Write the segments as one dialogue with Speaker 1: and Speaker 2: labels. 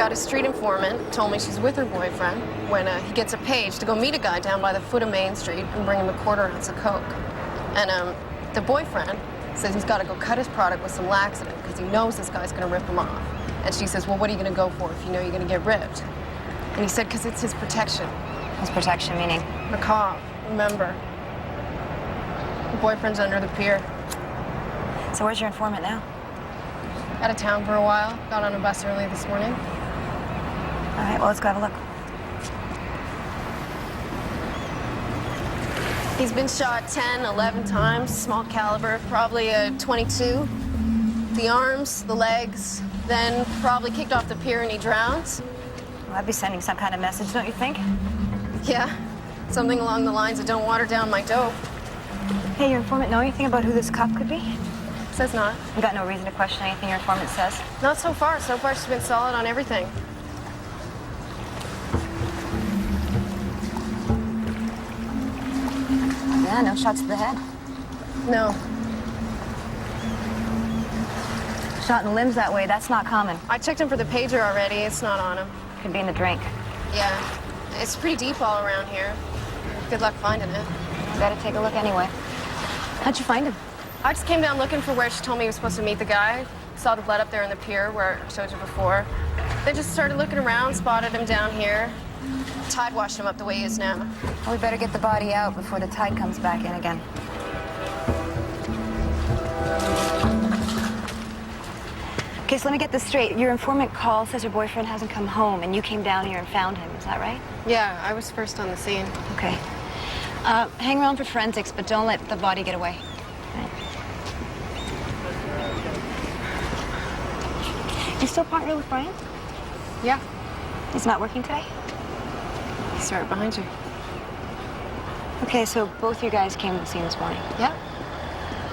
Speaker 1: got a street informant, told me she's with her boyfriend, when he gets a page to go meet a guy down by the foot of Main Street and bring him a quarter ounce of coke. And the boyfriend says he's got to go cut his product with some laxative because he knows this guy's going to rip him off. And she says, well, what are you going to go for if you know you're going to get ripped? And he said, because it's his protection.
Speaker 2: His protection meaning?
Speaker 1: A cop, remember. The boyfriend's under the pier.
Speaker 2: So where's your informant now?
Speaker 1: Out of town for a while. Got on a bus early this morning.
Speaker 2: All right, well, let's go have a look.
Speaker 1: He's been shot 10, 11 times, small caliber, probably a .22. The arms, the legs, then probably kicked off the pier and he drowned.
Speaker 2: Well, I'd be sending some kind of message, don't you think?
Speaker 1: Yeah, something along the lines of don't water down my dope.
Speaker 2: Hey, your informant know anything about who this cop could be?
Speaker 1: Says not.
Speaker 2: You got no reason to question anything your informant says?
Speaker 1: Not so far. So far, she's been solid on everything.
Speaker 2: Yeah, no shots to the head.
Speaker 1: No.
Speaker 2: Shot in the limbs that way, that's not common.
Speaker 1: I checked him for the pager already. It's not on him.
Speaker 2: Could be in the drink.
Speaker 1: Yeah. It's pretty deep all around here. Good luck finding it.
Speaker 2: Better take a look anyway. How'd you find him?
Speaker 1: I just came down looking for where she told me he was supposed to meet the guy. Saw the blood up there in the pier where I showed you before. Then just started looking around, spotted him down here. Tide washed him up the way he is now.
Speaker 2: Well, we better get the body out before the tide comes back in again. Okay, so let me get this straight. Your informant call says your boyfriend hasn't come home, and you came down here and found him. Is that right?
Speaker 1: Yeah, I was first on the scene.
Speaker 2: Okay. Hang around for forensics, but don't let the body get away. Okay. You still partner with Brian?
Speaker 1: Yeah.
Speaker 2: He's not working today?
Speaker 1: He's right behind you.
Speaker 2: Okay, so both you guys came to the scene this morning?
Speaker 1: Yeah.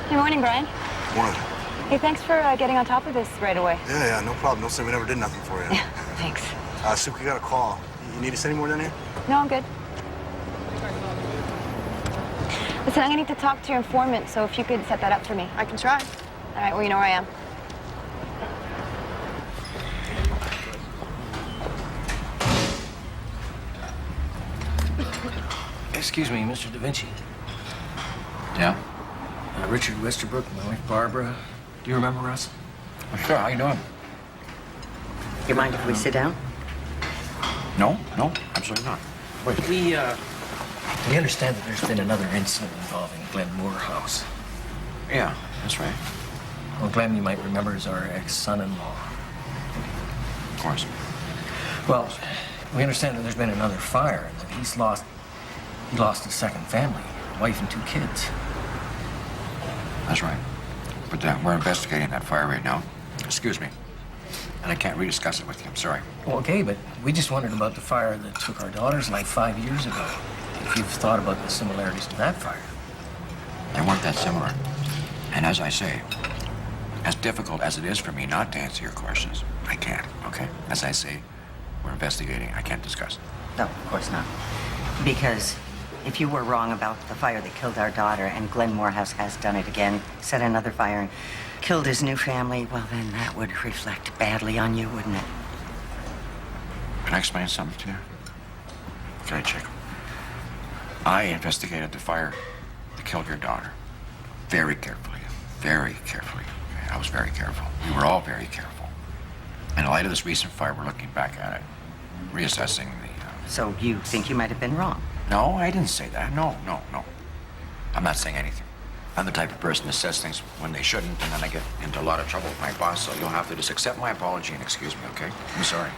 Speaker 2: Good morning, Brian.
Speaker 3: Morning.
Speaker 2: Hey, thanks for getting on top of this right away.
Speaker 3: Yeah, no problem. Don't say we never did nothing for you.
Speaker 2: Yeah, thanks.
Speaker 3: Suk, we got a call. You need us anymore down here?
Speaker 2: No, I'm good. Listen, I'm gonna need to talk to your informant, so if you could set that up for me.
Speaker 1: I can try.
Speaker 2: All right, well, you know where I am.
Speaker 4: Excuse me, Mr. Da Vinci.
Speaker 5: Yeah?
Speaker 4: Richard Westerbrook, my wife Barbara. Do you remember us?
Speaker 5: Well, sure. How you doing?
Speaker 6: You mind if we sit down?
Speaker 5: No, absolutely not. Wait.
Speaker 4: We understand that there's been another incident involving Glenn Moorhouse.
Speaker 5: Yeah, that's right.
Speaker 4: Well, Glenn, you might remember, is our ex-son-in-law.
Speaker 5: Of course.
Speaker 4: Well, we understand that there's been another fire and that he lost his second family, a wife and 2 kids.
Speaker 5: That's right. But we're investigating that fire right now. Excuse me. And I can't rediscuss it with you. I'm sorry.
Speaker 4: Well, okay, but we just wondered about the fire that took our daughter's life 5 years ago. If you've thought about the similarities to that fire.
Speaker 5: They weren't that similar. And as I say, as difficult as it is for me not to answer your questions, I can't, okay? As I say, we're investigating. I can't discuss it.
Speaker 6: No, of course not. Because if you were wrong about the fire that killed our daughter and Glenn Moorhouse has done it again, set another fire and killed his new family, well, then that would reflect badly on you, wouldn't it?
Speaker 5: Can I explain something to you? Okay, Chick. I investigated the fire that killed your daughter very carefully. Very carefully. I was very careful. We were all very careful. In light of this recent fire, we're looking back at it, reassessing the...
Speaker 6: So you think you might have been wrong?
Speaker 5: No, I didn't say that. No. I'm not saying anything. I'm the type of person that says things when they shouldn't, and then I get into a lot of trouble with my boss, so you'll have to just accept my apology and excuse me, okay? I'm sorry.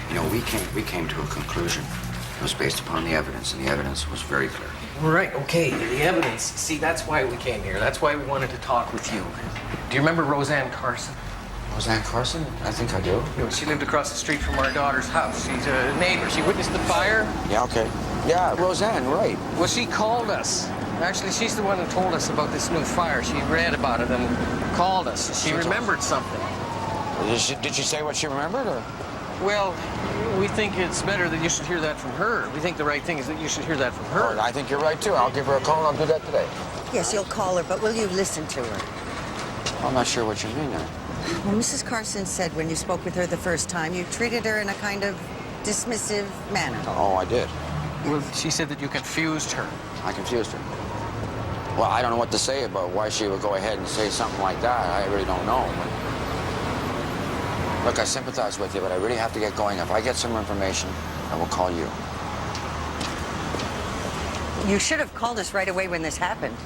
Speaker 5: You know, we came to a conclusion. It was based upon the evidence, and the evidence was very clear.
Speaker 4: Right, okay, the evidence. See, that's why we came here. That's why we wanted to talk with you. Do you remember Roseanne Carson?
Speaker 5: Roseanne Carson? I think I do.
Speaker 4: You know, she lived across the street from our daughter's house. She's a neighbor. She witnessed the fire.
Speaker 5: Yeah, okay. Yeah, Roseanne, right.
Speaker 4: Well, she called us. Actually, she's the one who told us about this new fire. She read about it and called us. She remembered something.
Speaker 5: Did she say what she remembered, or?
Speaker 4: Well, we think it's better that you should hear that from her. We think the right thing is that you should hear that from her.
Speaker 5: Oh, I think you're right, too. I'll give her a call, and I'll do that today.
Speaker 6: Yes, you'll call her, but will you listen to her?
Speaker 5: I'm not sure what you mean there.
Speaker 6: Well, Mrs. Carson said when you spoke with her the first time, you treated her in a kind of dismissive manner.
Speaker 5: Oh, I did.
Speaker 4: Well, she said that you confused her.
Speaker 5: I confused her. Well, I don't know what to say about why she would go ahead and say something like that. I really don't know. But look, I sympathize with you, but I really have to get going. If I get some information, I will call you.
Speaker 6: You should have called us right away when this happened.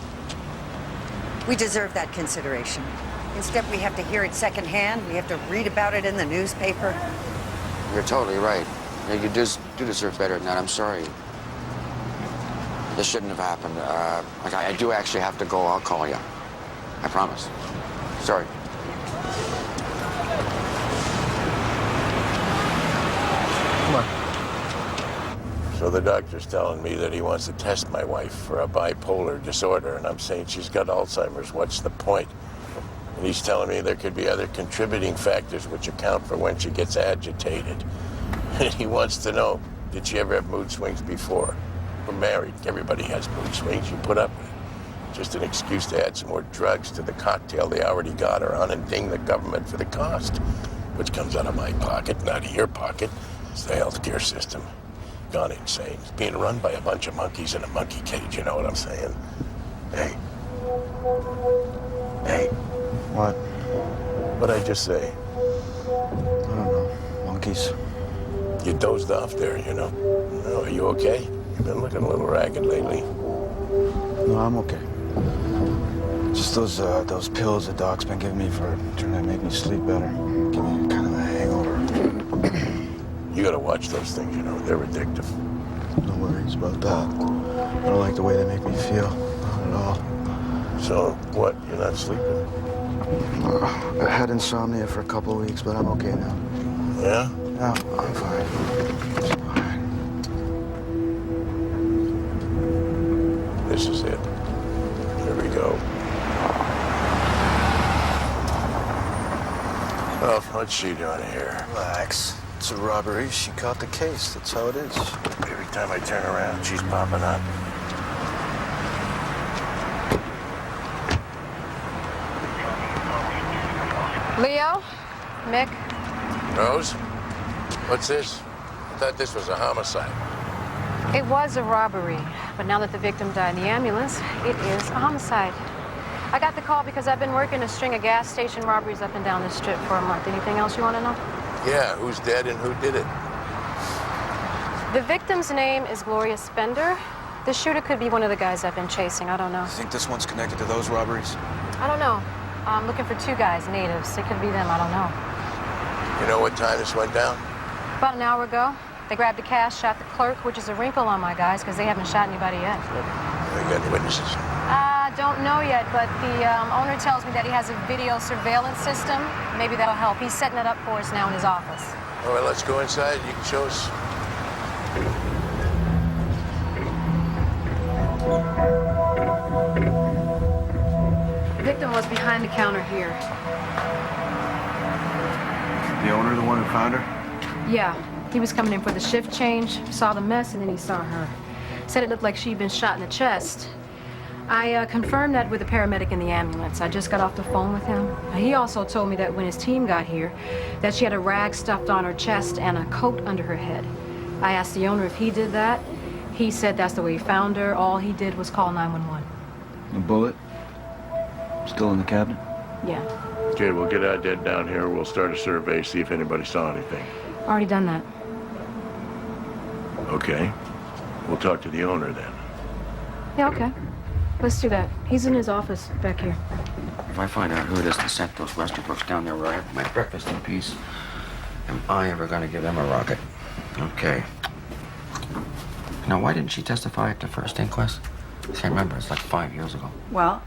Speaker 6: We deserve that consideration. Instead, we have to hear it secondhand. We have to read about it in the newspaper.
Speaker 5: You're totally right. You do deserve better than that. I'm sorry. This shouldn't have happened. I do actually have to go. I'll call you. I promise. Sorry.
Speaker 4: Come on.
Speaker 7: So the doctor's telling me that he wants to test my wife for a bipolar disorder, and I'm saying she's got Alzheimer's. What's the point? And he's telling me there could be other contributing factors which account for when she gets agitated. And he wants to know, did she ever have mood swings before? We're married. Everybody has mood swings. You put up with it. Just an excuse to add some more drugs to the cocktail they already got her on and ding the government for the cost, which comes out of my pocket, not of your pocket. It's the healthcare system. Gone insane. It's being run by a bunch of monkeys in a monkey cage, you know what I'm saying? Hey. Hey.
Speaker 8: What?
Speaker 7: What'd I just say?
Speaker 8: I don't know. Monkeys.
Speaker 7: You dozed off there, you know. Oh, are you okay? You've been looking a little ragged lately.
Speaker 8: No, I'm okay. Just those pills the doc's been giving me for trying to make me sleep better. Give me kind of a hangover.
Speaker 7: You gotta watch those things, you know. They're addictive.
Speaker 8: No worries about that. I don't like the way they make me feel. Not at all.
Speaker 7: So, what? You're not sleeping?
Speaker 8: I had insomnia for a couple of weeks, but I'm okay now.
Speaker 7: Yeah?
Speaker 8: Yeah, I'm fine. It's fine.
Speaker 7: This is it. Here we go. Well, what's she doing here?
Speaker 8: Relax. It's a robbery. She caught the case. That's how it is.
Speaker 7: Every time I turn around, she's popping up.
Speaker 1: Leo? Mick?
Speaker 7: Rose? What's this? I thought this was a homicide.
Speaker 9: It was a robbery, but now that the victim died in the ambulance, it is a homicide. I got the call because I've been working a string of gas station robberies up and down the strip for a month. Anything else you want to know?
Speaker 7: Yeah, who's dead and who did it?
Speaker 9: The victim's name is Gloria Spender. The shooter could be one of the guys I've been chasing. I don't know.
Speaker 8: You think this one's connected to those robberies?
Speaker 9: I don't know. I'm looking for two guys, natives. It could be them. I don't know.
Speaker 7: You know what time this went down?
Speaker 9: About an hour ago, they grabbed the cash, shot the clerk, which is a wrinkle on my guys because they haven't shot anybody yet.
Speaker 7: We got any witnesses?
Speaker 9: Don't know yet, but the owner tells me that he has a video surveillance system. Maybe that'll help. He's setting it up for us now in his office.
Speaker 7: All right, let's go inside. You can show us.
Speaker 9: The victim was behind the counter here.
Speaker 8: The owner, the one who found her?
Speaker 9: Yeah, he was coming in for the shift change, saw the mess, and then he saw her. Said it looked like she'd been shot in the chest. I confirmed that with the paramedic in the ambulance. I just got off the phone with him. He also told me that when his team got here, that she had a rag stuffed on her chest and a coat under her head. I asked the owner if he did that. He said that's the way he found her. All he did was call 911.
Speaker 8: The bullet? Still in the cabinet?
Speaker 9: Yeah,
Speaker 7: Okay, we'll get our dead down here. We'll start a survey, see if anybody saw anything.
Speaker 9: already done that.
Speaker 7: Okay. We'll talk to the owner then.
Speaker 9: Yeah, okay. Let's do that. He's in his office back here.
Speaker 5: If I find out who it is that sent those Westerbrooks down there where I have my breakfast in peace, am I ever going to give them a rocket? Okay. Now, why didn't she testify at the first inquest? I can't remember. It's like 5 years ago.
Speaker 10: Well,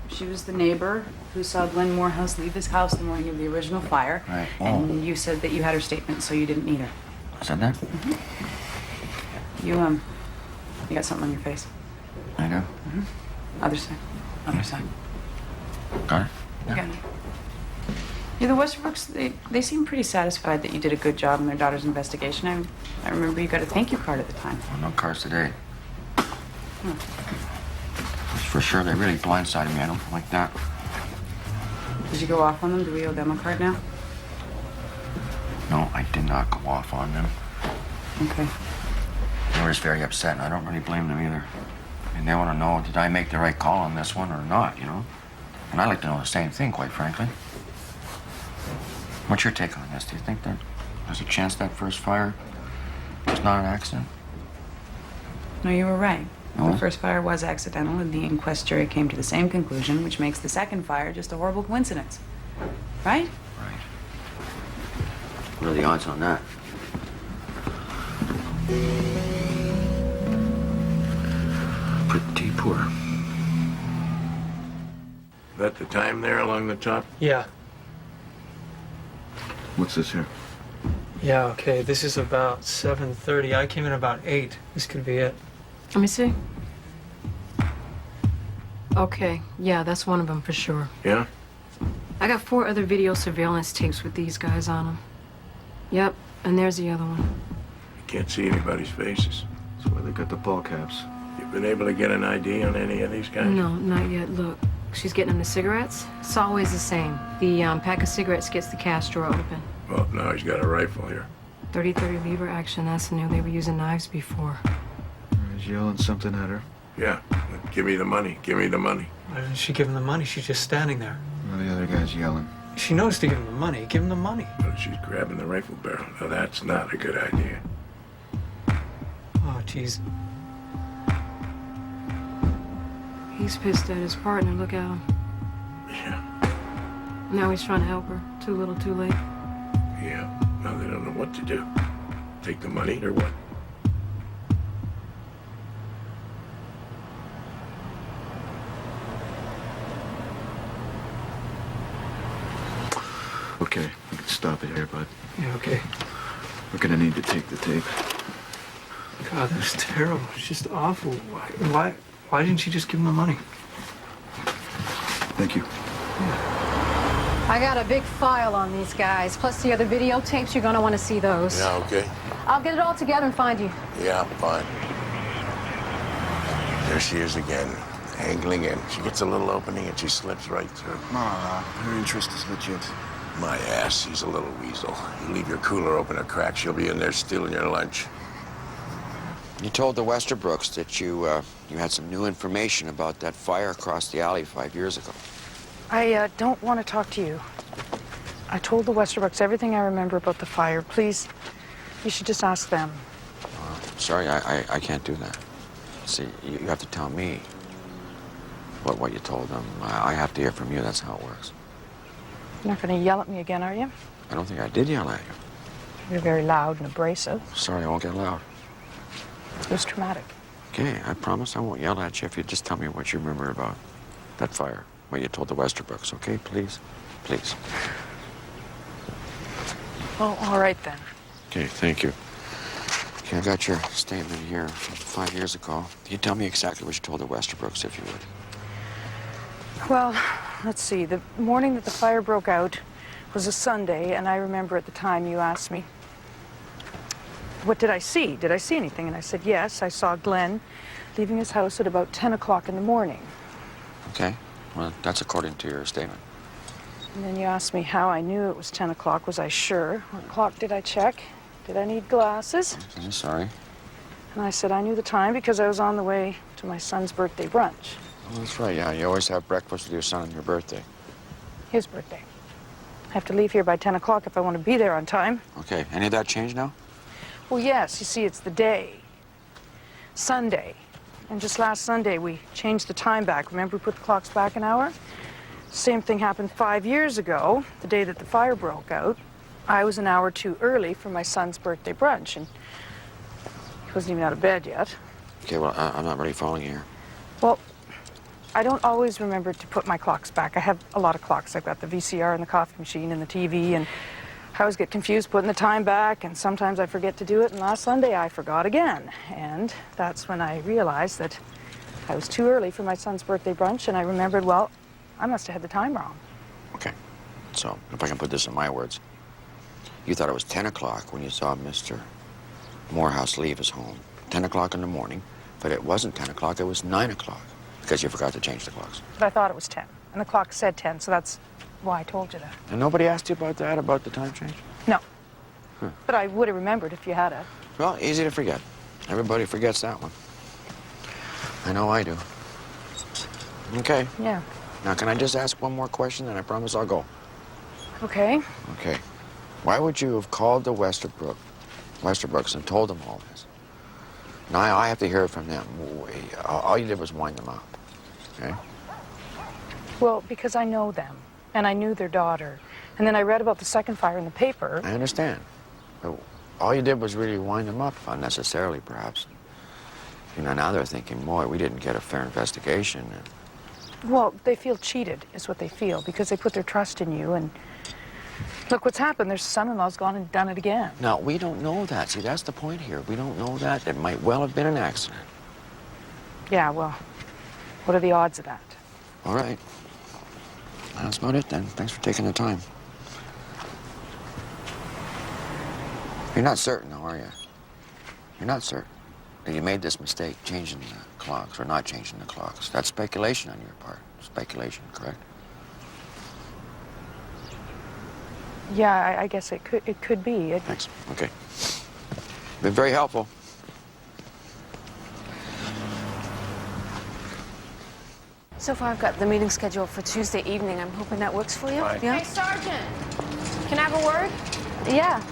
Speaker 10: she was the neighbor who saw Glenn Morehouse leave his house the morning of the original fire.
Speaker 5: Right.
Speaker 10: And you said that you had her statement, so you didn't need her.
Speaker 5: I said that?
Speaker 10: You got something on your face.
Speaker 5: I do.
Speaker 10: Other side. Other side.
Speaker 5: Got it?
Speaker 10: You got it. Yeah, the Westerbrooks, they seem pretty satisfied that you did a good job in their daughter's investigation. I remember you got a thank you card at the time.
Speaker 5: Well, no cards today. For sure, they really blindsided me. I don't like that.
Speaker 10: Did you go off on them? Do we owe them a card now?
Speaker 5: No, I did not go off on them.
Speaker 10: Okay.
Speaker 5: They were just very upset, and I don't really blame them either. I mean, they want to know, did I make the right call on this one or not, you know? And I'd like to know the same thing, quite frankly. What's your take on this? Do you think that there's a chance that first fire was not an accident?
Speaker 10: No, you were right.
Speaker 5: No?
Speaker 10: The first fire was accidental, and the inquest jury came to the same conclusion, which makes the second fire just a horrible coincidence. Right?
Speaker 5: Right. What are the odds on that? Pretty poor.
Speaker 7: That the time there along the top?
Speaker 11: Yeah.
Speaker 8: What's this here?
Speaker 11: Yeah, okay. This is about 7:30. I came in about 8. This could be it.
Speaker 9: Let me see. Okay, yeah, that's one of them for sure.
Speaker 7: Yeah?
Speaker 9: I got 4 other video surveillance tapes with these guys on them. Yep, and there's the other one.
Speaker 7: You can't see anybody's faces.
Speaker 8: That's why they got the ball caps.
Speaker 7: You've been able to get an ID on any of these guys?
Speaker 9: No, not yet. Look, she's getting them the cigarettes. It's always the same. The pack of cigarettes gets the cash drawer open.
Speaker 7: Well, now he's got a rifle here.
Speaker 9: 30-30 lever action. That's new. They were using knives before.
Speaker 8: He's yelling something at her.
Speaker 7: Yeah. Give me the money. Give me the money.
Speaker 11: Why didn't she give him the money? She's just standing there.
Speaker 8: Well, the other guy's yelling.
Speaker 11: She knows to give him the money. Give him the money.
Speaker 7: But she's grabbing the rifle barrel. Now, that's not a good idea.
Speaker 11: Oh, jeez.
Speaker 9: He's pissed at his partner. Look at him.
Speaker 7: Yeah.
Speaker 9: Now he's trying to help her. Too little, too late.
Speaker 7: Yeah. Now they don't know what to do. Take the money or what?
Speaker 8: Okay, we can stop it here, bud.
Speaker 11: Yeah, okay.
Speaker 8: We're gonna need to take the tape.
Speaker 11: God, that was terrible. It's just awful. Why didn't she just give him the money?
Speaker 8: Thank you.
Speaker 9: I got a big file on these guys, plus the other videotapes. You're gonna want to see those.
Speaker 7: Yeah, okay.
Speaker 9: I'll get it all together and find you.
Speaker 7: Yeah, fine. There she is again, angling in. She gets a little opening and she slips right through.
Speaker 8: No, her interest is legit.
Speaker 7: My ass, he's a little weasel. You leave your cooler open a crack, she'll be in there stealing your lunch.
Speaker 5: You told the Westerbrooks that you had some new information about that fire across the alley 5 years ago.
Speaker 12: I don't want to talk to you. I told the Westerbrooks everything I remember about the fire. Please, you should just ask them.
Speaker 5: Sorry, I can't do that. See, you have to tell me what you told them. I have to hear from you. That's how it works.
Speaker 12: You're not going to yell at me again, are you?
Speaker 5: I don't think I did yell at you.
Speaker 12: You're very loud and abrasive.
Speaker 5: Sorry, I won't get loud.
Speaker 12: It was traumatic.
Speaker 5: Okay, I promise I won't yell at you if you just tell me what you remember about that fire, what you told the Westerbrooks, okay? Please? Please.
Speaker 12: Well, all right then.
Speaker 5: Okay, thank you. Okay, I got your statement here from 5 years ago. Can you tell me exactly what you told the Westerbrooks, if you would?
Speaker 12: Well, let's see. The morning that the fire broke out was a Sunday, and I remember at the time you asked me, what did I see? Did I see anything? And I said, yes, I saw Glenn leaving his house at about 10 o'clock in the morning.
Speaker 5: Okay, well, that's according to your statement.
Speaker 12: And then you asked me how I knew it was 10 o'clock. Was I sure? What clock did I check? Did I need glasses?
Speaker 5: I'm sorry.
Speaker 12: And I said I knew the time because I was on the way to my son's birthday brunch.
Speaker 5: Oh, that's right, yeah. You always have breakfast with your son on your birthday.
Speaker 12: His birthday. I have to leave here by 10 o'clock if I want to be there on time.
Speaker 5: Okay, any of that changed now?
Speaker 12: Well, yes. You see, it's the day. Sunday. And just last Sunday, we changed the time back. Remember, we put the clocks back an hour? Same thing happened 5 years ago, the day that the fire broke out. I was an hour too early for my son's birthday brunch, and he wasn't even out of bed yet.
Speaker 5: Okay, well, I'm not really following you here.
Speaker 12: Well, I don't always remember to put my clocks back. I have a lot of clocks. I've got the VCR and the coffee machine and the TV, and I always get confused putting the time back, and sometimes I forget to do it, and last Sunday I forgot again. And that's when I realized that I was too early for my son's birthday brunch, and I remembered, well, I must have had the time wrong.
Speaker 5: Okay, so if I can put this in my words, you thought it was 10 o'clock when you saw Mr. Morehouse leave his home. 10 o'clock in the morning, but it wasn't 10 o'clock, it was 9 o'clock, because you forgot to change the clocks.
Speaker 12: But I thought it was 10, and the clock said 10, so that's why I told you that.
Speaker 5: And nobody asked you about that, about the time change?
Speaker 12: No. But I would have remembered if you had a...
Speaker 5: Well, easy to forget. Everybody forgets that one. I know I do. Okay.
Speaker 12: Yeah.
Speaker 5: Now, can I just ask one more question, and I promise I'll go?
Speaker 12: Okay.
Speaker 5: Okay. Why would you have called the Westerbrooks and told them all this? Now, I have to hear it from them. All you did was wind them up, okay?
Speaker 12: Well, because I know them, and I knew their daughter. And then I read about the second fire in the paper.
Speaker 5: I understand. But all you did was really wind them up, unnecessarily, perhaps. You know, now they're thinking, boy, we didn't get a fair investigation.
Speaker 12: Well, they feel cheated, is what they feel, because they put their trust in you, and look what's happened. Their son-in-law's gone and done it again.
Speaker 5: Now, we don't know that. See, that's the point here. We don't know that. It might well have been an accident.
Speaker 12: Yeah, well, what are the odds of that?
Speaker 5: All right. That's about it, then. Thanks for taking the time. You're not certain, though, are you? You're not certain that you made this mistake, changing the clocks or not changing the clocks. That's speculation on your part. Speculation, correct?
Speaker 12: Yeah, I guess it could be.
Speaker 5: Thanks. Okay. Been very helpful.
Speaker 2: So far, I've got the meeting scheduled for Tuesday evening. I'm hoping that works for you.
Speaker 3: Fine.
Speaker 2: Yeah?
Speaker 9: Hey, Sergeant. Can I have a word?
Speaker 2: Yeah.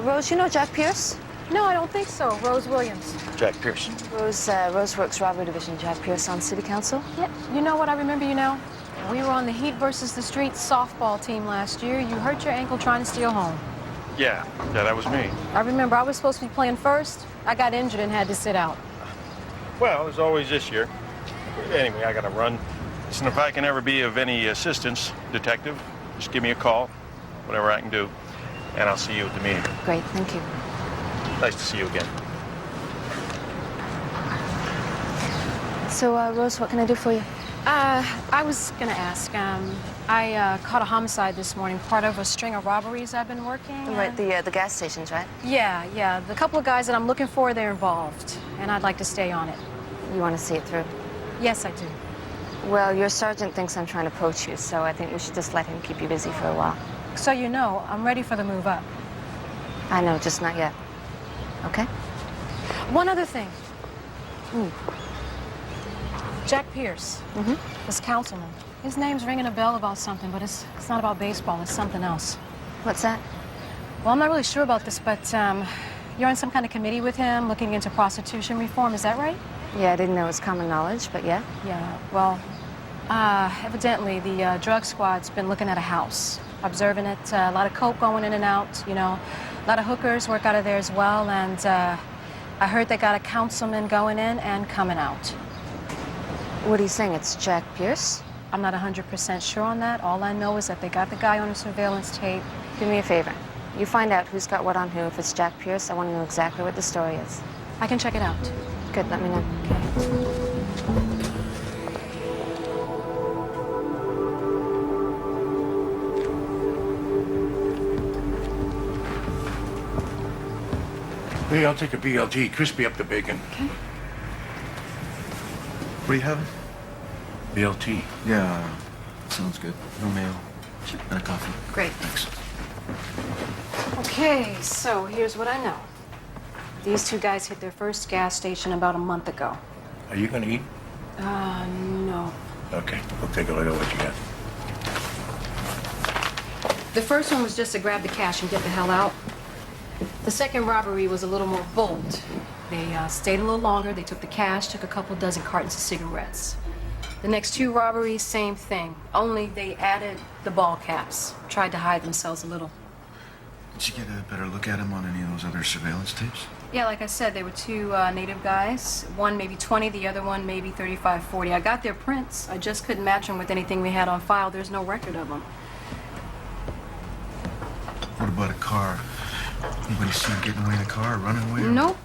Speaker 2: Rose, you know Jack Pierce?
Speaker 9: No, I don't think so. Rose Williams.
Speaker 5: Jack Pierce.
Speaker 2: Rose works Robbery Division. Jack Pierce on City Council.
Speaker 9: Yeah, you know what? I remember you now. We were on the Heat versus the Street softball team last year. You hurt your ankle trying to steal home.
Speaker 13: Yeah, that was me.
Speaker 9: I remember I was supposed to be playing first. I got injured and had to sit out.
Speaker 13: Well, as always this year. Anyway, I gotta run. Listen, if I can ever be of any assistance, detective, just give me a call, whatever I can do, and I'll see you at the meeting.
Speaker 2: Great, thank you.
Speaker 13: Nice to see you again.
Speaker 2: So, Rose, what can I do for you?
Speaker 9: I was gonna ask, I caught a homicide this morning, part of a string of robberies I've been working.
Speaker 2: Right, the gas stations, right?
Speaker 9: Yeah. The couple of guys that I'm looking for, they're involved, and I'd like to stay on it.
Speaker 2: You want to see it through?
Speaker 9: Yes, I do.
Speaker 2: Well, your sergeant thinks I'm trying to poach you, so I think we should just let him keep you busy for a while.
Speaker 9: So you know, I'm ready for the move up.
Speaker 2: I know, just not yet. Okay?
Speaker 9: One other thing. Jack Pierce, this councilman. His name's ringing a bell about something, but it's not about baseball. It's something else.
Speaker 2: What's that?
Speaker 9: Well, I'm not really sure about this, but you're on some kind of committee with him looking into prostitution reform. Is that right?
Speaker 2: Yeah, I didn't know it was common knowledge, but yeah.
Speaker 9: Yeah, well, evidently the drug squad's been looking at a house, observing it. A lot of coke going in and out, you know. A lot of hookers work out of there as well, and I heard they got a councilman going in and coming out.
Speaker 2: What are you saying? It's Jack Pierce?
Speaker 9: I'm not 100% sure on that. All I know is that they got the guy on a surveillance tape.
Speaker 2: Do me a favor. You find out who's got what on who. If it's Jack Pierce, I want to know exactly what the story is.
Speaker 9: I can check it out.
Speaker 2: Good, let me know.
Speaker 3: Hey, I'll take a BLT. Crispy up the bacon.
Speaker 9: Okay.
Speaker 8: What are you having?
Speaker 3: BLT.
Speaker 8: Yeah, sounds good. No mayo.
Speaker 9: Sure.
Speaker 8: And a coffee.
Speaker 9: Great.
Speaker 8: Thanks.
Speaker 9: Okay, so here's what I know. These two guys hit their first gas station about a month ago.
Speaker 3: Are you gonna eat?
Speaker 9: No.
Speaker 3: Okay, we'll take a look at what you got.
Speaker 9: The first one was just to grab the cash and get the hell out. The second robbery was a little more bold. They stayed a little longer. They took the cash, took a couple dozen cartons of cigarettes. The next two robberies, same thing. Only they added the ball caps. Tried to hide themselves a little.
Speaker 8: Did you get a better look at him on any of those other surveillance tapes?
Speaker 9: Yeah, like I said, they were two native guys. One maybe 20, the other one maybe 35, 40. I got their prints. I just couldn't match them with anything we had on file. There's no record of them.
Speaker 8: What about a car? Anybody see him getting away in a car or running away?
Speaker 9: Nope.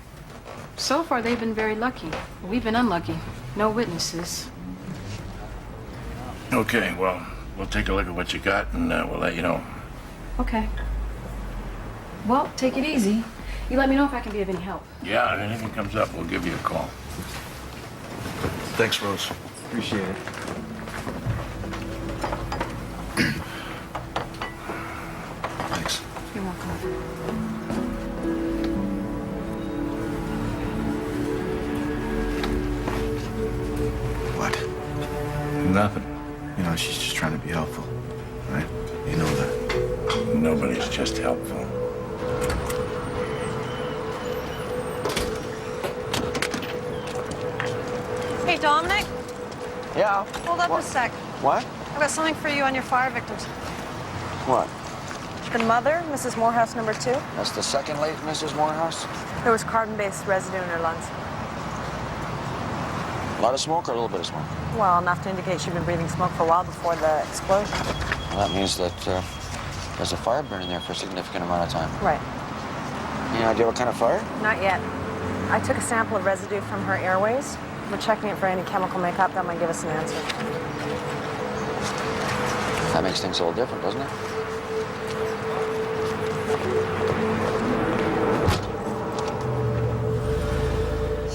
Speaker 9: So far, they've been very lucky. We've been unlucky. No witnesses.
Speaker 3: Okay, well, we'll take a look at what you got and we'll let you know.
Speaker 9: Okay. Well, take it easy. You let me know if I can be of any help.
Speaker 3: Yeah, if anything comes up, we'll give you a call.
Speaker 8: Thanks, Rose. Appreciate it.
Speaker 3: Nothing.
Speaker 8: You know, she's just trying to be helpful, right? You know that.
Speaker 3: Nobody's just helpful.
Speaker 1: Hey, Dominic,
Speaker 8: Yeah.
Speaker 1: hold up
Speaker 8: What?
Speaker 1: a sec.
Speaker 8: What?
Speaker 1: I've got something for you on your fire victims.
Speaker 8: What?
Speaker 12: The mother, Mrs. Morehouse number 2,
Speaker 5: That's the second late Mrs. Morehouse?
Speaker 12: there was carbon-based residue in her lungs.
Speaker 5: A lot of smoke or a little bit of smoke?
Speaker 12: Well, enough to indicate she'd been breathing smoke for a while before the explosion.
Speaker 5: Well, that means that there's a fire burning there for a significant amount of time.
Speaker 12: Right.
Speaker 5: Any idea what kind of fire?
Speaker 12: Not yet. I took a sample of residue from her airways. We're checking it for any chemical makeup that might give us an answer.
Speaker 5: That makes things a little different, doesn't it?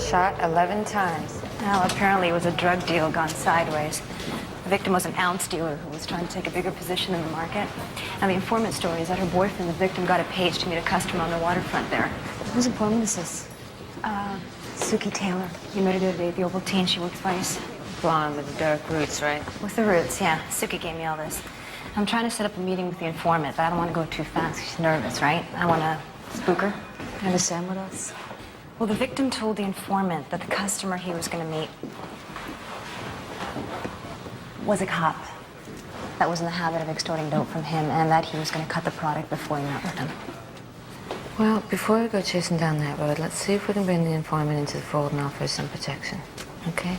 Speaker 2: Shot 11 times. Well, apparently it was a drug deal gone sideways. The victim was an ounce dealer who was trying to take a bigger position in the market. And the informant story is that her boyfriend, the victim, got a page to meet a customer on the waterfront there. Whose informant is this? Suki Taylor. You met her the other day at the Ovaltine. She works vice.
Speaker 14: Blonde with the dark roots, right?
Speaker 2: With the roots, yeah. Suki gave me all this. I'm trying to set up a meeting with the informant, but I don't want to go too fast. She's nervous, right? I want to spook her. Understand what else? Well, the victim told the informant that the customer he was going to meet was a cop that was in the habit of extorting dope from him, and that he was going to cut the product before he met with him.
Speaker 14: Well, before we go chasing down that road, let's see if we can bring the informant into the fold and offer some protection. Okay?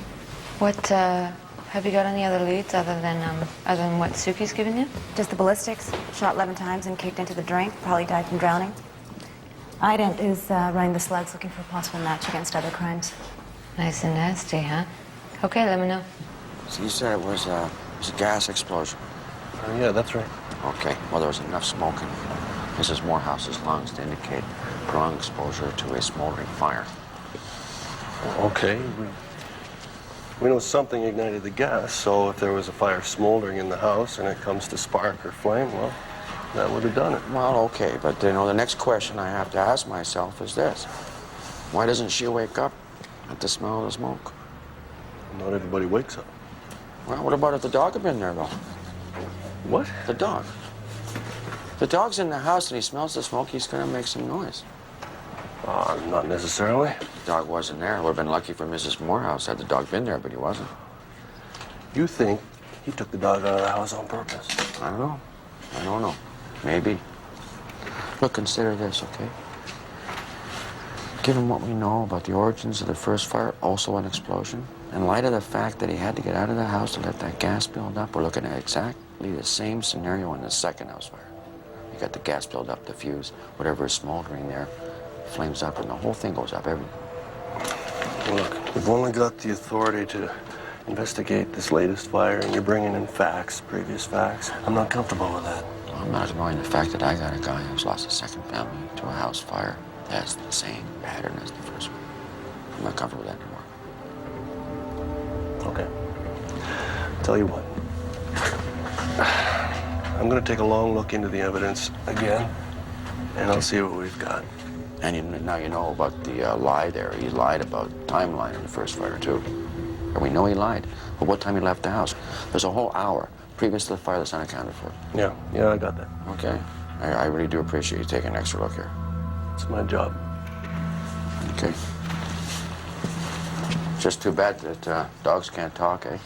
Speaker 14: What, have you got any other leads other than what Suki's given you?
Speaker 2: Just the ballistics. Shot 11 times and kicked into the drink. Probably died from drowning. Ident is running the slugs, looking for a possible match against other crimes.
Speaker 14: Nice and nasty, huh? Okay, let me know.
Speaker 5: So you said it was a gas explosion?
Speaker 15: Yeah, that's right.
Speaker 5: Okay. Well, there was enough smoke in Mrs. Morehouse's lungs to indicate prolonged exposure to a smoldering fire.
Speaker 15: Okay. We know something ignited the gas, so if there was a fire smoldering in the house and it comes to spark or flame, well, that would have done it.
Speaker 5: Well, okay, but the next question I have to ask myself is this. Why doesn't she wake up at the smell of the smoke?
Speaker 15: Not everybody wakes up.
Speaker 5: Well, what about if the dog had been there, though?
Speaker 15: What?
Speaker 5: The dog. The dog's in the house and he smells the smoke, he's gonna make some noise.
Speaker 15: Not necessarily.
Speaker 5: The dog wasn't there. It would have been lucky for Mrs. Morehouse had the dog been there, but he wasn't.
Speaker 15: You think he took the dog out of the house on purpose?
Speaker 5: I don't know. I don't know. Maybe. Look, consider this, okay? Given what we know about the origins of the first fire, also an explosion, in light of the fact that he had to get out of the house to let that gas build up, we're looking at exactly the same scenario in the second house fire. You got the gas build up, the fuse, whatever is smoldering there, flames up, and the whole thing goes up everywhere.
Speaker 15: Look, we've only got the authority to investigate this latest fire, and you're bringing in facts, previous facts. I'm not comfortable with that.
Speaker 5: Well, I'm not ignoring the fact that I got a guy who's lost a second family to a house fire that has the same pattern as the first one. I'm not comfortable with that anymore.
Speaker 15: Okay. Tell you what. I'm going to take a long look into the evidence again, and I'll see what we've got.
Speaker 5: And now you know about the lie there. He lied about timeline in the first fire, too. And we know he lied. But what time he left the house? There's a whole hour previous to the fire that's unaccounted for.
Speaker 15: Yeah, I got that.
Speaker 5: Okay. I really do appreciate you taking an extra look here.
Speaker 15: It's my job.
Speaker 5: Okay. Just too bad that dogs can't talk, eh?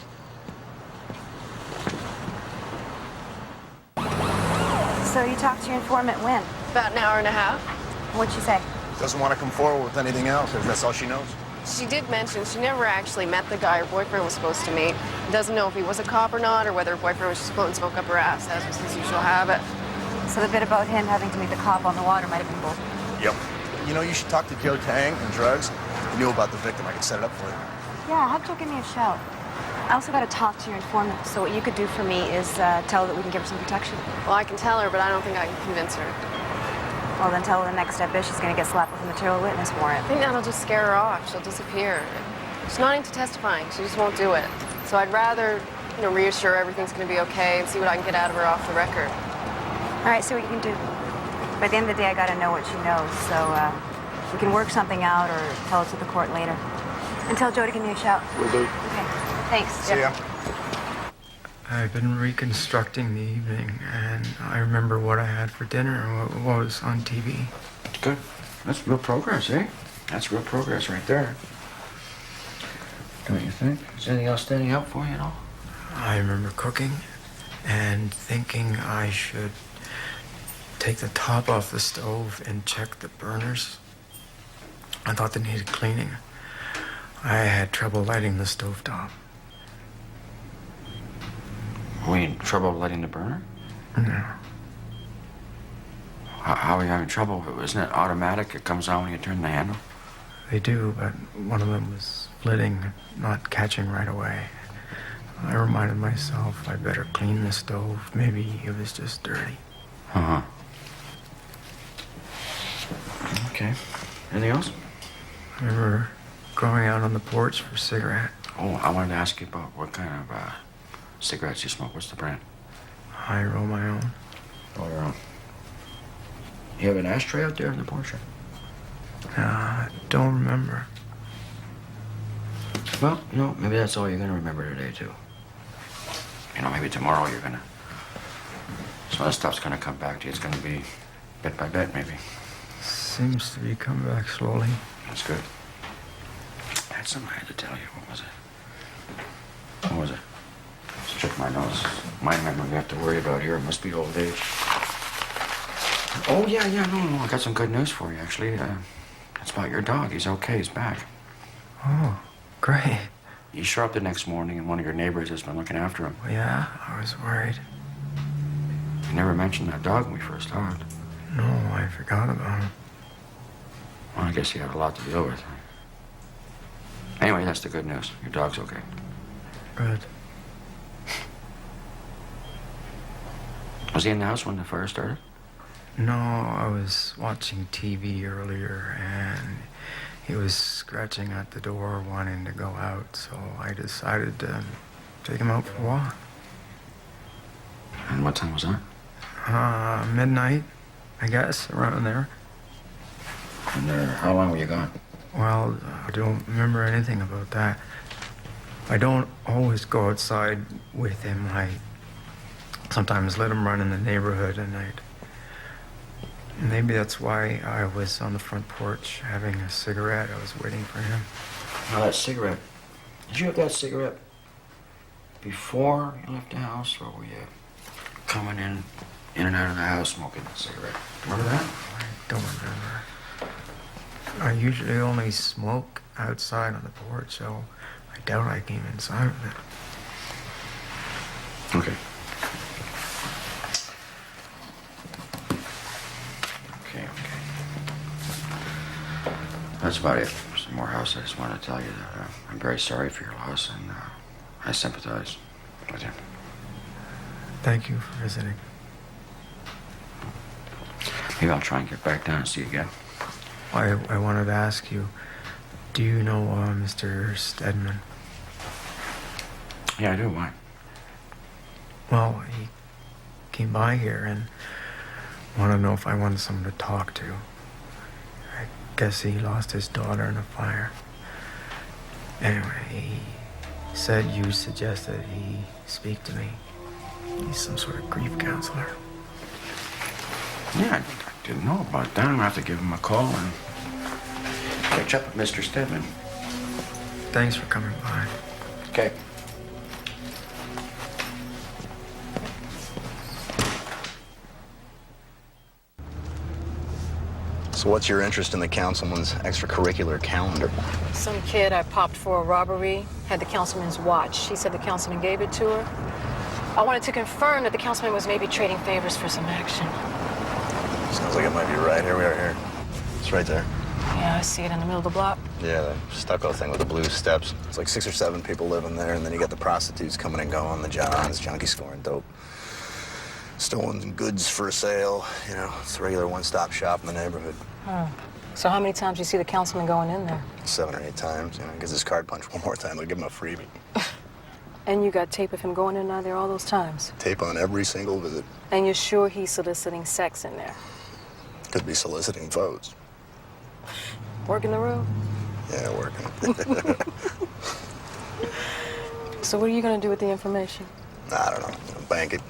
Speaker 2: So you talked to your informant when?
Speaker 1: About an hour and a half.
Speaker 2: What'd she say?
Speaker 16: Doesn't want to come forward with anything else, if that's all she knows.
Speaker 1: She did mention she never actually met the guy her boyfriend was supposed to meet. Doesn't know if he was a cop or not, or whether her boyfriend was just blowing smoke up her ass, as was his usual habit.
Speaker 2: So the bit about him having to meet the cop on the water might have been bull.
Speaker 16: Yep. You know, you should talk to Joe Tang and drugs. You knew about the victim. I could set it up for you.
Speaker 2: Yeah, have Joe give me a shout. I also got to talk to your informant, so what you could do for me is tell her that we can give her some protection.
Speaker 1: Well, I can tell her, but I don't think I can convince her.
Speaker 2: Well, then tell her the next step is she's going to get slapped with a material witness warrant.
Speaker 1: I think that'll just scare her off. She'll disappear. She's not into testifying. She just won't do it. So I'd rather, reassure her everything's going to be okay and see what I can get out of her off the record.
Speaker 2: All right, see what you can do. By the end of the day, I got to know what she knows, so we can work something out or tell it to the court later. And tell Joe to give me a shout.
Speaker 15: Will do.
Speaker 2: Okay, thanks.
Speaker 16: See ya.
Speaker 11: I've been reconstructing the evening, and I remember what I had for dinner and what was on TV.
Speaker 5: That's good. That's real progress, eh? That's real progress right there. Don't you think? Is anything else standing out for you at all?
Speaker 11: I remember cooking and thinking I should take the top off the stove and check the burners. I thought they needed cleaning. I had trouble lighting the stovetop.
Speaker 5: We had trouble lighting the burner?
Speaker 11: No.
Speaker 5: How are you having trouble? Isn't it automatic? It comes on when you turn the handle?
Speaker 11: They do, but one of them was flitting, not catching right away. I reminded myself I'd better clean the stove. Maybe it was just dirty.
Speaker 5: Uh-huh. Okay. Anything else?
Speaker 11: I remember going out on the porch for a cigarette.
Speaker 5: Oh, I wanted to ask you about what kind of cigarettes you smoke. What's the brand?
Speaker 11: I roll my own.
Speaker 5: Oh, your own. You have an ashtray out there in the porch?
Speaker 11: Don't remember.
Speaker 5: Well, you know, maybe that's all you're gonna remember today, too. You know, maybe tomorrow you're gonna... Some of that stuff's gonna come back to you. It's gonna be bit by bit, maybe.
Speaker 11: Seems to be coming back slowly.
Speaker 5: That's good. I had something I had to tell you. What was it? What was it? Let's check my notes. My memory we have to worry about here. It must be old age. Oh, yeah, no. I got some good news for you, actually. It's about your dog. He's okay. He's back.
Speaker 11: Oh, great.
Speaker 5: You show up the next morning, and one of your neighbors has been looking after him.
Speaker 11: Yeah, I was worried.
Speaker 5: You never mentioned that dog when we first talked.
Speaker 11: No, I forgot about him.
Speaker 5: Well, I guess you have a lot to deal with. Anyway, that's the good news. Your dog's okay.
Speaker 11: Good.
Speaker 5: Was he in the house when the fire started?
Speaker 11: No, I was watching TV earlier, and he was scratching at the door, wanting to go out, so I decided to take him out for a walk.
Speaker 5: And what time was that?
Speaker 11: Midnight, I guess, around there.
Speaker 5: And how long were you gone?
Speaker 11: Well, I don't remember anything about that. I don't always go outside with him. I sometimes let him run in the neighborhood at night. Maybe that's why I was on the front porch having a cigarette. I was waiting for him.
Speaker 5: Now, that cigarette. Did you have that cigarette before you left the house, or were you coming in and out of the house smoking a cigarette? Remember that?
Speaker 11: I don't remember. I usually only smoke outside on the porch, so I doubt I came inside with it.
Speaker 5: Okay. Okay. That's about it. Mr. Morehouse, I just want to tell you that I'm very sorry for your loss, and I sympathize with you.
Speaker 11: Thank you for visiting.
Speaker 5: Maybe I'll try and get back down and see you again.
Speaker 11: I wanted to ask you, do you know Mr. Stedman?
Speaker 5: Yeah, I do. Why?
Speaker 11: Well, he came by here and wanted to know if I wanted someone to talk to. I guess he lost his daughter in a fire. Anyway, he said you suggested he speak to me. He's some sort of grief counselor.
Speaker 5: Yeah, I didn't know about that. I'm gonna have to give him a call and catch up with Mr. Stedman.
Speaker 11: Thanks for coming by.
Speaker 5: Okay.
Speaker 16: So what's your interest in the councilman's extracurricular calendar?
Speaker 9: Some kid I popped for a robbery had the councilman's watch. He said the councilman gave it to her. I wanted to confirm that the councilman was maybe trading favors for some action.
Speaker 16: Sounds like it might be right. Here we are here. It's right there.
Speaker 9: Yeah, I see it in the middle of the block.
Speaker 16: Yeah, the stucco thing with the blue steps. It's like 6 or 7 people living there, and then you got the prostitutes coming and going, the Johns, junkies scoring dope. Stolen goods for sale. You know, it's a regular one-stop shop in the neighborhood.
Speaker 9: Huh. So how many times do you see the councilman going in there?
Speaker 16: 7 or 8 times, you know, gives his card punch one more time, they'll give him a freebie.
Speaker 9: And you got tape of him going in and out there all those times?
Speaker 16: Tape on every single visit.
Speaker 9: And you're sure he's soliciting sex in there?
Speaker 16: Could be soliciting votes.
Speaker 9: Working the room?
Speaker 16: Yeah, working.
Speaker 9: So what are you going to do with the information?
Speaker 16: I don't know. Bank it.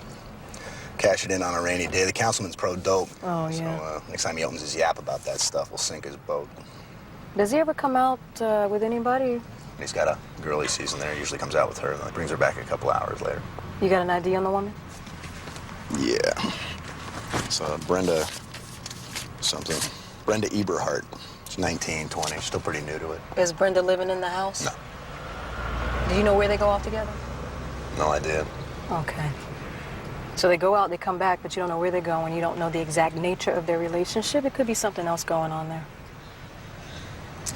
Speaker 16: Cash it in on a rainy day. The councilman's pro-dope.
Speaker 12: Oh, yeah.
Speaker 16: So next time he opens his yap about that stuff, we'll sink his boat.
Speaker 12: Does he ever come out with anybody?
Speaker 16: He's got a girl he sees in there. He usually comes out with her, and then brings her back a couple hours later.
Speaker 12: You got an ID on the woman?
Speaker 16: Yeah. It's Brenda something. Brenda Eberhardt. She's 19, 20. She's still pretty new to it.
Speaker 12: Is Brenda living in the house?
Speaker 16: No.
Speaker 12: Do you know where they go off together?
Speaker 16: No idea.
Speaker 12: Okay. So they go out, they come back, but you don't know where they go, and you don't know the exact nature of their relationship. It could be something else going on there.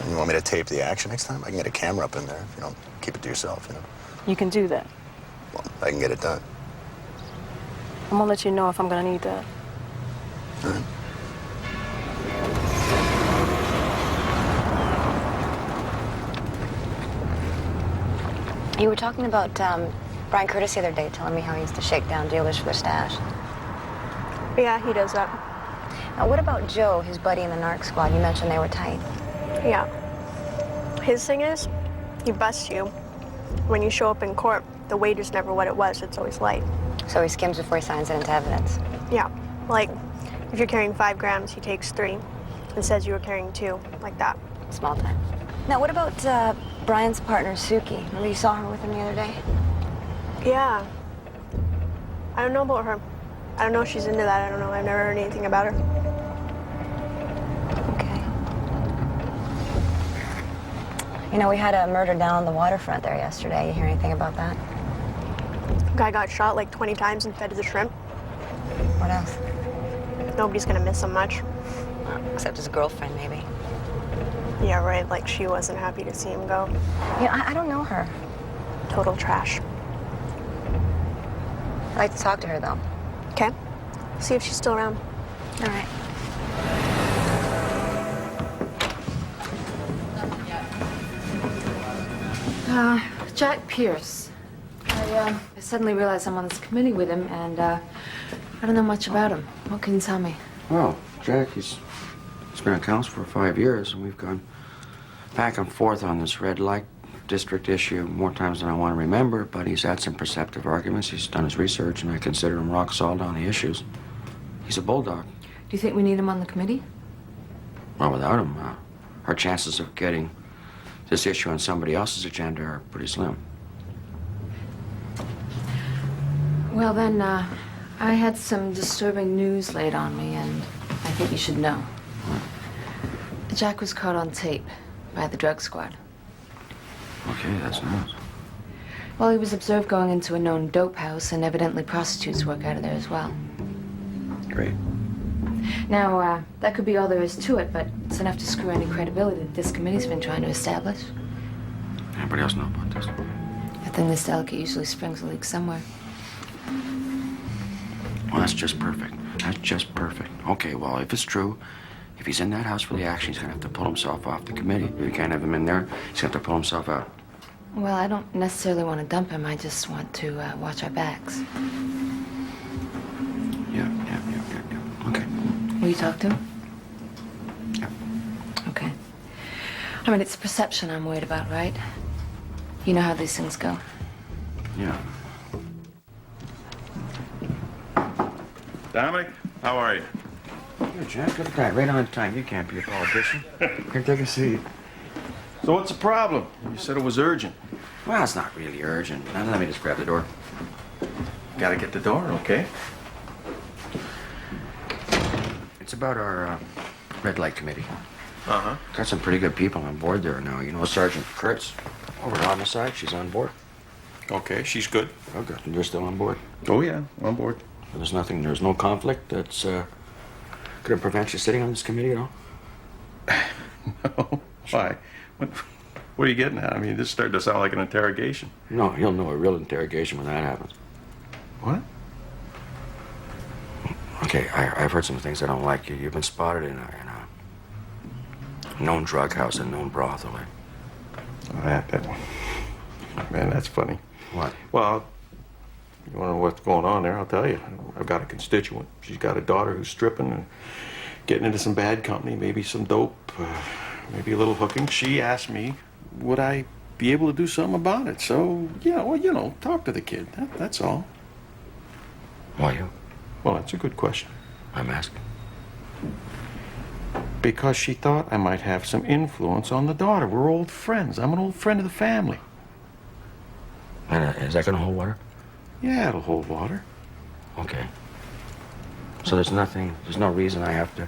Speaker 16: You want me to tape the action next time? I can get a camera up in there if you don't keep it to yourself, you know.
Speaker 12: You can do that.
Speaker 16: Well, I can get it done.
Speaker 12: I'm gonna let you know if I'm gonna need that.
Speaker 16: All right.
Speaker 2: You were talking about Brian Curtis the other day, telling me how he used to shake down dealers for their stash.
Speaker 1: Yeah, he does that.
Speaker 2: Now, what about Joe, his buddy in the narc squad? You mentioned they were tight.
Speaker 1: Yeah. His thing is, he busts you. When you show up in court, the weight is never what it was. It's always light.
Speaker 2: So he skims before he signs it into evidence.
Speaker 1: Yeah. Like, if you're carrying 5 grams, he takes 3 and says you were carrying 2, like that.
Speaker 2: Small time. Now, what about Brian's partner, Suki? Remember you saw her with him the other day?
Speaker 1: Yeah. I don't know about her. I don't know if she's into that. I don't know. I've never heard anything about her.
Speaker 2: You know, we had a murder down on the waterfront there yesterday. You hear anything about that?
Speaker 1: Guy got shot like 20 times and fed to the shrimp.
Speaker 2: What else?
Speaker 1: Nobody's gonna miss him much.
Speaker 2: Except his girlfriend, maybe.
Speaker 1: Yeah, right. Like, she wasn't happy to see him go.
Speaker 2: Yeah, I don't know her.
Speaker 1: Total trash.
Speaker 2: I'd like to talk to her, though.
Speaker 1: Okay. See if she's still around.
Speaker 2: All right.
Speaker 14: Jack Pierce. I suddenly realized I'm on this committee with him, and I don't know much about him. What can you tell me?
Speaker 5: Well, Jack, he's been on council for 5 years, and we've gone back and forth on this red light district issue more times than I want to remember, but he's had some perceptive arguments. He's done his research, and I consider him rock solid on the issues. He's a bulldog.
Speaker 14: Do you think we need him on the committee?
Speaker 5: Well, without him, our chances of getting this issue on somebody else's agenda are pretty slim.
Speaker 14: Well, then, I had some disturbing news laid on me, and I think you should know. Jack was caught on tape by the drug squad.
Speaker 5: Okay, that's nice.
Speaker 14: Well, he was observed going into a known dope house, and evidently prostitutes work out of there as well.
Speaker 5: Great.
Speaker 14: Now, that could be all there is to it, but it's enough to screw any credibility that this committee's been trying to establish.
Speaker 5: Anybody else know about this?
Speaker 14: A thing this delicate usually springs a leak somewhere.
Speaker 5: Well, that's just perfect. That's just perfect. Okay, well, if it's true, if he's in that house for the action, he's gonna have to pull himself off the committee. If you can't have him in there, he's gonna have to pull himself out.
Speaker 14: Well, I don't necessarily want to dump him. I just want to watch our backs.
Speaker 5: Yeah. Okay.
Speaker 14: Will you talk to him?
Speaker 5: Yeah.
Speaker 14: Okay. I mean, it's perception I'm worried about, right? You know how these things go.
Speaker 5: Yeah.
Speaker 13: Dominic, how are you?
Speaker 5: Good, Jack. Good guy. Right on time. You can't be a politician. Here, take a seat.
Speaker 13: So what's the problem? You said it was urgent.
Speaker 5: Well, it's not really urgent. Now, let me just grab the door.
Speaker 13: Gotta get the door, okay?
Speaker 5: It's about our red light committee.
Speaker 13: Uh-huh.
Speaker 5: Got some pretty good people on board there now. You know, Sergeant Kurtz over at Homicide. She's on board.
Speaker 13: Okay, she's good.
Speaker 5: Oh, good. And you're still on board?
Speaker 13: Oh, yeah, on board.
Speaker 5: There's no conflict that's gonna prevent you sitting on this committee at all?
Speaker 13: No. Why? What are you getting at? I mean, this started to sound like an interrogation.
Speaker 5: No, you'll know a real interrogation when that happens.
Speaker 13: What?
Speaker 5: Okay, I've heard some things I don't like. You've been spotted in a known drug house and known brothel.
Speaker 13: Oh, that one. Man, that's funny.
Speaker 5: What?
Speaker 13: Well, you want to know what's going on there? I'll tell you. I've got a constituent. She's got a daughter who's stripping and getting into some bad company, maybe some dope, maybe a little hooking. She asked me, would I
Speaker 7: be able to do something about it. So, yeah, well, talk to the kid. That's all.
Speaker 5: Why you?
Speaker 7: Well, that's a good question.
Speaker 5: I'm asking.
Speaker 7: Because she thought I might have some influence on the daughter. We're old friends. I'm an old friend of the family.
Speaker 5: And is that going to hold water?
Speaker 7: Yeah, it'll hold water.
Speaker 5: Okay. So there's no reason I have to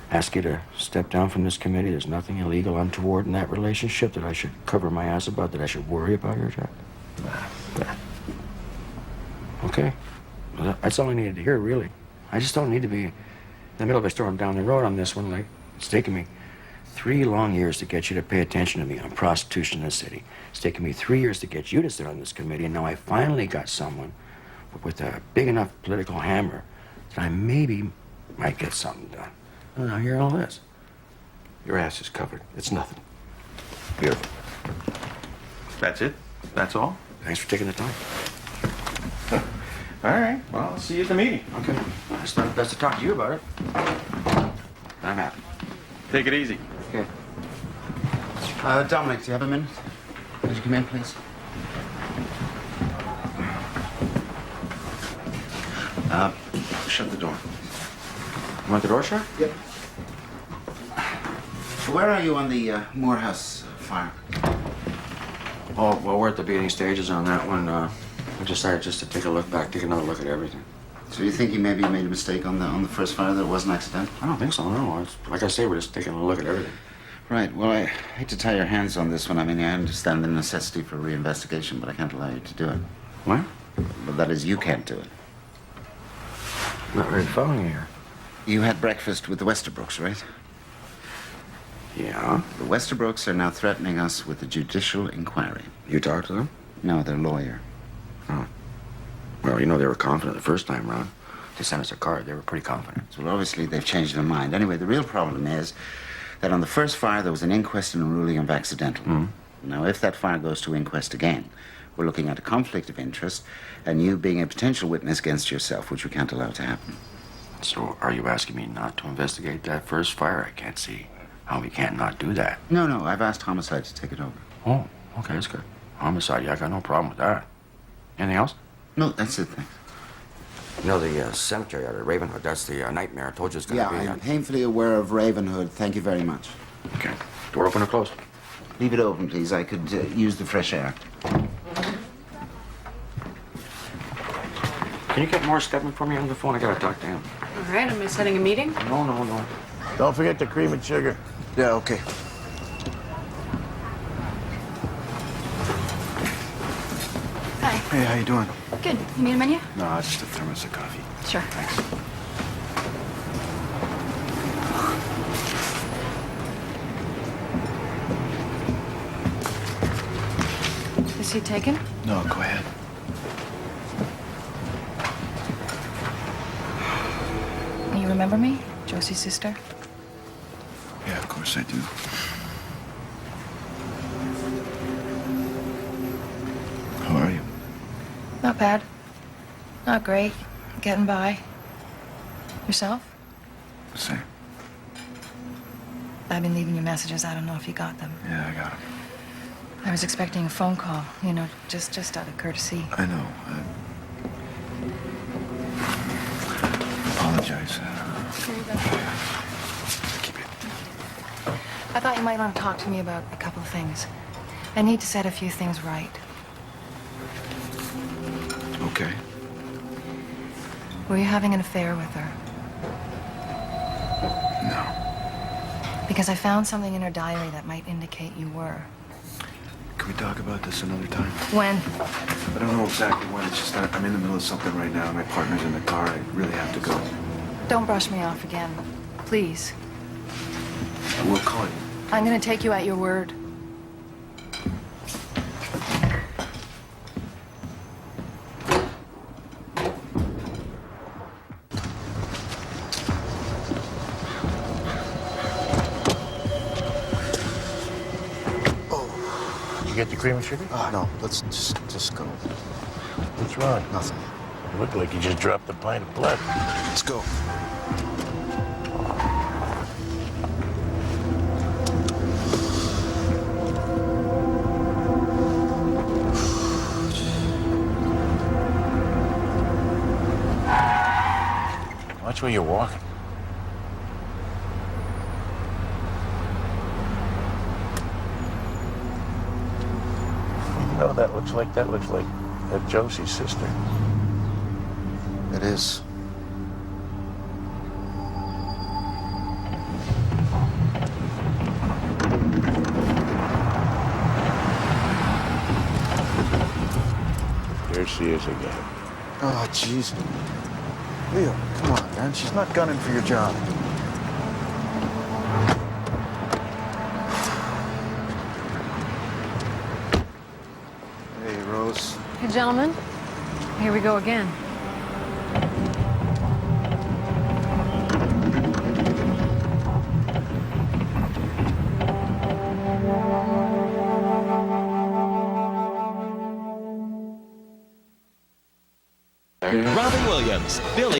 Speaker 5: ask you to step down from this committee. There's nothing illegal, untoward in that relationship that I should cover my ass about, that I should worry about here, Jack? Nah. Okay. Well, that's all I needed to hear, really. I just don't need to be in the middle of a storm down the road on this one. Like, it's taken me 3 long years to get you to pay attention to me on prostitution in the city. It's taken me 3 years to get you to sit on this committee, and now I finally got someone with a big enough political hammer that I maybe might get something done. And now hear all this.
Speaker 7: Your ass is covered. It's nothing.
Speaker 5: Beautiful.
Speaker 7: That's it? That's all?
Speaker 5: Thanks for taking the time.
Speaker 7: All right. Well, I'll see you at the meeting.
Speaker 5: Okay. It's not best to talk to you about it. I'm happy.
Speaker 7: Take it easy.
Speaker 5: Okay.
Speaker 16: Dominic, do you have a minute? Would you come in, please? Shut the door.
Speaker 5: You want the door shut?
Speaker 16: Yep. Where are you on the Morehouse fire?
Speaker 5: Oh, well, we're at the beginning stages on that one. We decided just to take another look at everything.
Speaker 16: So you think you maybe made a mistake on the first fire, that it wasn't accidental?
Speaker 5: I don't think so, no. Like I say, we're just taking a look at everything.
Speaker 16: Right. Well, I hate to tie your hands on this one. I mean, I understand the necessity for reinvestigation, but I can't allow you to do it.
Speaker 5: What?
Speaker 16: Well, that is, you can't do it.
Speaker 5: Not really following you here.
Speaker 16: You had breakfast with the Westerbrooks, right?
Speaker 5: Yeah.
Speaker 16: The Westerbrooks are now threatening us with a judicial inquiry.
Speaker 5: You talked to them?
Speaker 16: No, their lawyer.
Speaker 5: Oh. Well, they were confident the first time round. They sent us a card. They were pretty confident.
Speaker 16: Well, obviously, they've changed their mind. Anyway, the real problem is that on the first fire, there was an inquest and a ruling of accidental. Now, if that fire goes to inquest again, we're looking at a conflict of interest and you being a potential witness against yourself, which we can't allow to happen.
Speaker 5: So are you asking me not to investigate that first fire? I can't see how we can't not do that.
Speaker 16: No, I've asked Homicide to take it over.
Speaker 5: Oh, okay, that's good. Homicide, yeah, I got no problem with that. Anything else?
Speaker 16: No, that's it, thanks.
Speaker 5: The cemetery out at Ravenhood, that's the nightmare I told you it's going to be.
Speaker 16: Yeah, I'm painfully aware of Ravenhood. Thank you very much.
Speaker 5: Okay. Door open or closed?
Speaker 16: Leave it open, please. I could use the fresh air.
Speaker 5: Can you get Morris Stedman for me on the phone? I got to talk to him.
Speaker 9: All right, am I setting a meeting?
Speaker 5: No.
Speaker 7: Don't forget the cream and sugar.
Speaker 16: Yeah, okay.
Speaker 9: Hi.
Speaker 8: Hey, how you doing?
Speaker 9: Good. You need a menu?
Speaker 8: No, just a thermos of coffee.
Speaker 9: Sure.
Speaker 8: Thanks.
Speaker 9: Is he taken?
Speaker 8: No, go ahead.
Speaker 9: You remember me? Josie's sister?
Speaker 8: Yeah, of course I do. How are you?
Speaker 9: Not bad. Not great. Getting by. Yourself?
Speaker 8: The same.
Speaker 9: I've been leaving you messages. I don't know if you got them.
Speaker 8: Yeah, I got him.
Speaker 9: I was expecting a phone call, just out of courtesy.
Speaker 8: I know. Apologize. Keep it.
Speaker 9: I thought you might want to talk to me about a couple of things. I need to set a few things right.
Speaker 8: Okay.
Speaker 9: Were you having an affair with her?
Speaker 8: No.
Speaker 9: Because I found something in her diary that might indicate you were.
Speaker 8: Can we talk about this another time?
Speaker 9: When?
Speaker 8: I don't know exactly when. It's just that I'm in the middle of something right now. My partner's in the car. I really have to go.
Speaker 9: Don't brush me off again. Please.
Speaker 8: I will call you.
Speaker 9: I'm going to take you at your word.
Speaker 7: You get the cream and sugar?
Speaker 8: No, let's just go.
Speaker 7: What's wrong?
Speaker 8: Nothing.
Speaker 7: You look like you just dropped a pint of blood.
Speaker 8: Let's go.
Speaker 7: Watch where you're walking. No, that looks like Josie's sister.
Speaker 8: It is.
Speaker 7: Here she is again.
Speaker 8: Oh, jeez. Leo, come on, man. She's not gunning for your job. Hey, Rose.
Speaker 9: Hey, gentlemen. Here we go again.
Speaker 17: Robin Williams, Billy.